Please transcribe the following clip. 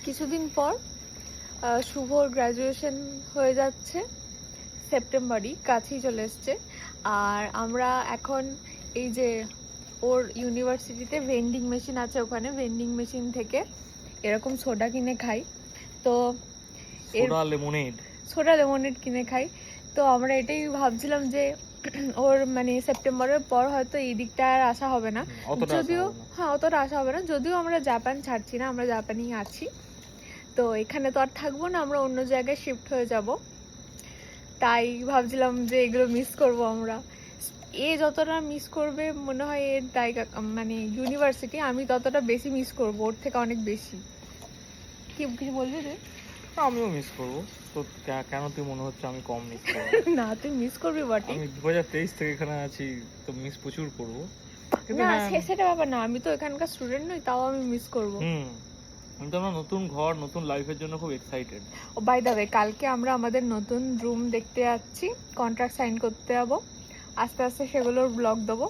কিছুদিন পর শুভর গ্র্যাজুয়েশন হয়ে যাচ্ছে, সেপ্টেম্বরই কাছেই চলে এসছে। আর আমরা এখন এই যে ওর ইউনিভার্সিটিতে ভেন্ডিং মেশিন আছে, ওখানে ভেন্ডিং মেশিন থেকে এরকম সোডা কিনে খাই। তো সোডা লেমনেড কিনে খাই। তো আমরা এটাই ভাবছিলাম যে ওর মানে সেপ্টেম্বরের পর হয়তো এই দিকটা আর আসা হবে না, যদিও অতটা আসা হবে না, যদিও আমরা জাপান ছাড়ছি না, আমরা জাপানেই আছি। তো এখানে তো আর থাকবো না, আমরা অন্য জায়গায় শিফট হয়ে যাব। তাই ভাবছিলাম যে এগুলো মিস করব আমরা। এ যতটা মিস করবে মনে হয় এর জায়গা মানে ইউনিভার্সিটি, আমি ততটা বেশি মিস করব, ওর থেকে অনেক বেশি। কি কিছু বলবি রে? আমিও মিস করবো। তো কেন তুই মনে হচ্ছে আমি কম মিস করবো? না, তুই মিস করবি বটে। আমি 2023 থেকে এখানে আছি, তো মিস প্রচুর করবো। না সেটা ব্যাপার না, আমি তো এখানকার স্টুডেন্ট নই, তাও আমি মিস করব। কিন্তু আমরা নতুন ঘর, নতুন লাইফের জন্য খুব excited. Oh by the way, কালকে আমরা আমাদের নতুন রুম দেখতে যাচ্ছি, কন্ট্রাক্ট সাইন করতে যাবো। আস্তে আস্তে সেগুলোর ব্লগ দেবো।